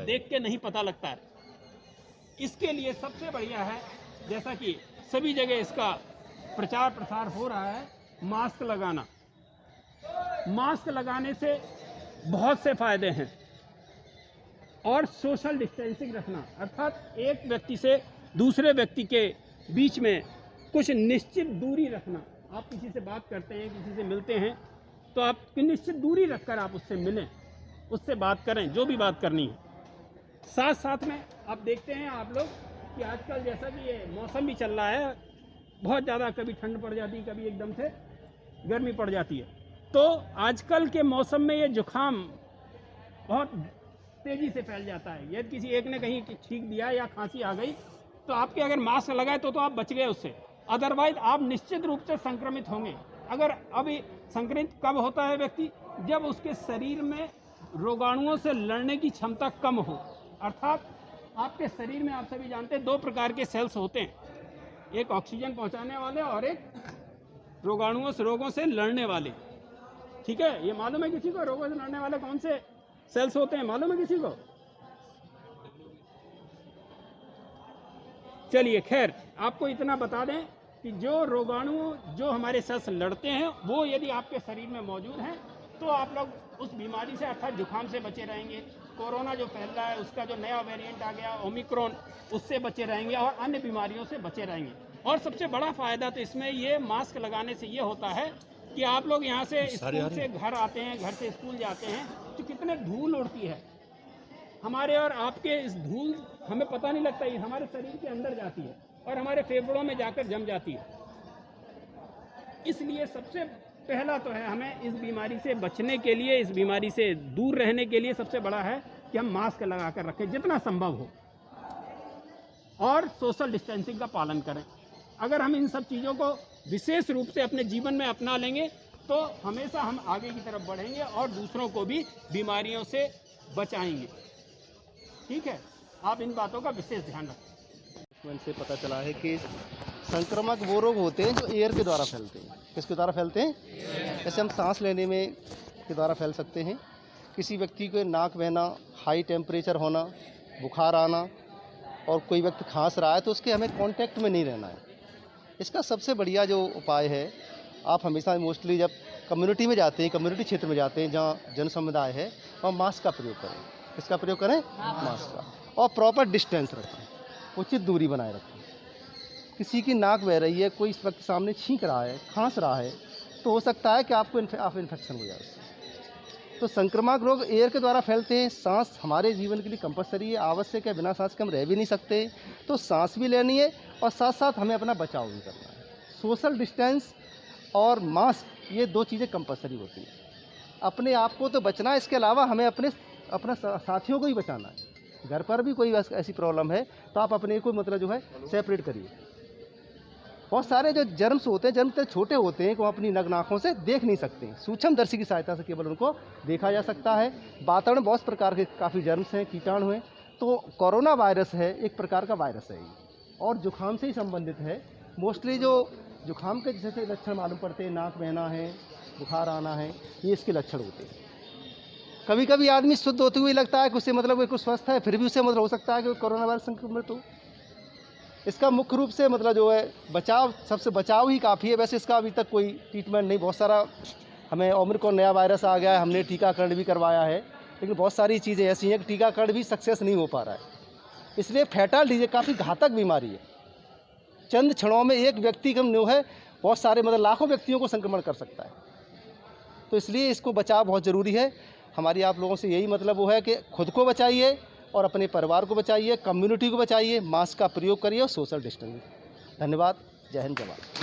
देख के नहीं पता लगता है। इसके लिए सबसे बढ़िया है, जैसा कि सभी जगह इसका प्रचार प्रसार हो रहा है, मास्क लगाना। मास्क लगाने से बहुत से फायदे हैं। और सोशल डिस्टेंसिंग रखना, अर्थात एक व्यक्ति से दूसरे व्यक्ति के बीच में कुछ निश्चित दूरी रखना। आप किसी से बात करते हैं, किसी से मिलते हैं, तो आप निश्चित दूरी रखकर आप उससे मिलें, उससे बात करें जो भी बात करनी है। साथ साथ में आप देखते हैं आप लोग कि आजकल जैसा कि ये मौसम भी चल रहा है, बहुत ज़्यादा कभी ठंड पड़ जाती है, कभी एकदम से गर्मी पड़ जाती है। तो आजकल के मौसम में ये जुकाम बहुत तेज़ी से फैल जाता है। यदि किसी एक ने कहीं छींक दिया या खांसी आ गई, तो आपके अगर मास्क लगाए तो आप बच गए उससे, अदरवाइज आप निश्चित रूप से संक्रमित होंगे। अगर अभी संक्रमित कब होता है व्यक्ति, जब उसके शरीर में रोगाणुओं से लड़ने की क्षमता कम हो। अर्थात आपके शरीर में, आप सभी जानते हैं, दो प्रकार के सेल्स होते हैं, एक ऑक्सीजन पहुंचाने वाले और एक रोगों से लड़ने वाले। ठीक है, ये मालूम है किसी को रोगों से लड़ने वाले कौन से सेल्स होते हैं, मालूम है किसी को? चलिए खैर, आपको इतना बता दें कि जो रोगाणु जो हमारे सेल्स लड़ते हैं, वो यदि आपके शरीर में मौजूद हैं तो आप लोग उस बीमारी से, अर्थात जुकाम से बचे रहेंगे। कोरोना जो फैल रहा है, उसका जो नया वेरिएंट आ गया ओमिक्रॉन, उससे बचे रहेंगे और अन्य बीमारियों से बचे रहेंगे। और सबसे बड़ा फ़ायदा तो इसमें ये मास्क लगाने से ये होता है कि आप लोग यहाँ से स्कूल से घर आते हैं, घर से स्कूल जाते हैं, तो कितने धूल उड़ती है हमारे और आपके। इस धूल हमें पता नहीं लगता, ये हमारे शरीर के अंदर जाती है और हमारे फेफड़ों में जाकर जम जाती है। इसलिए सबसे पहला तो है, हमें इस बीमारी से बचने के लिए, इस बीमारी से दूर रहने के लिए सबसे बड़ा है कि हम मास्क लगा कर रखें जितना संभव हो, और सोशल डिस्टेंसिंग का पालन करें। अगर हम इन सब चीज़ों को विशेष रूप से अपने जीवन में अपना लेंगे तो हमेशा हम आगे की तरफ बढ़ेंगे और दूसरों को भी बीमारियों से बचाएंगे। ठीक है, आप इन बातों का विशेष ध्यान रखें। से पता चला है कि संक्रामक वो रोग होते हैं जो एयर के द्वारा फैलते हैं। किसके द्वारा फैलते हैं? जैसे हम सांस लेने में के द्वारा फैल सकते हैं, किसी व्यक्ति को नाक बहना, हाई टेम्परेचर होना, बुखार आना, और कोई व्यक्ति खांस रहा है तो उसके हमें कांटेक्ट में नहीं रहना है। इसका सबसे बढ़िया जो उपाय है, आप हमेशा मोस्टली जब कम्युनिटी में जाते हैं, कम्युनिटी क्षेत्र में जाते हैं जहाँ जन समुदाय है, वहाँ मास्क का प्रयोग करें। किसका प्रयोग करें? मास्क का। और प्रॉपर डिस्टेंस रखें, उचित दूरी बनाए रखें। किसी की नाक बह रही है, कोई इस वक्त सामने छींक रहा है, खांस रहा है, तो हो सकता है कि आपको इन्फेक्शन हो जाए। तो संक्रामक रोग एयर के द्वारा फैलते हैं। सांस हमारे जीवन के लिए कंपलसरी है, आवश्यक है, बिना सांस के हम रह भी नहीं सकते। तो सांस भी लेनी है और साथ साथ हमें अपना बचाव भी करना है। सोशल डिस्टेंस और मास्क, ये दो चीज़ें कंपलसरी होती हैं। अपने आप को तो बचना है, इसके अलावा हमें अपना साथियों को भी बचाना है। घर पर भी कोई ऐसी प्रॉब्लम है तो आप अपने को मतलब जो है सेपरेट करिए। बहुत सारे जो जर्म्स होते हैं, जर्म्स छोटे होते हैं कि वो अपनी नग्न आँखों से देख नहीं सकते हैं। सूक्ष्मदर्शी की सहायता से केवल उनको देखा जा सकता है। वातावरण में बहुत प्रकार के काफ़ी जर्म्स हैं, कीटाणु हैं। तो कोरोना वायरस है, एक प्रकार का वायरस है ये, और जुकाम से ही संबंधित है। मोस्टली जो जुकाम के जैसे लक्षण मालूम पड़ते हैं, नाक बहना है, बुखार आना है, ये इसके लक्षण होते हैं। कभी कभी आदमी शुद्ध होते हुए लगता है कि उससे मतलब बिल्कुल स्वस्थ है, फिर भी उससे मतलब हो सकता है कि कोरोना वायरस संक्रमित हो। इसका मुख्य रूप से मतलब जो है बचाव, सबसे बचाव ही काफ़ी है। वैसे इसका अभी तक कोई ट्रीटमेंट नहीं, बहुत सारा हमें ओमिक्रॉन नया वायरस आ गया है, हमने टीकाकरण भी करवाया है, लेकिन बहुत सारी चीज़ें ऐसी हैं कि टीकाकरण भी सक्सेस नहीं हो पा रहा है। इसलिए फैटल काफ़ी घातक बीमारी है। चंद क्षणों में एक व्यक्ति कम जो है बहुत सारे मतलब लाखों व्यक्तियों को संक्रमण कर सकता है। तो इसलिए इसको बचाव बहुत ज़रूरी है। हमारी आप लोगों से यही मतलब वो है कि खुद को बचाइए और अपने परिवार को बचाइए, कम्युनिटी को बचाइए, मास्क का प्रयोग करिए और सोशल डिस्टेंसिंग। धन्यवाद। जय हिंद, जय भारत।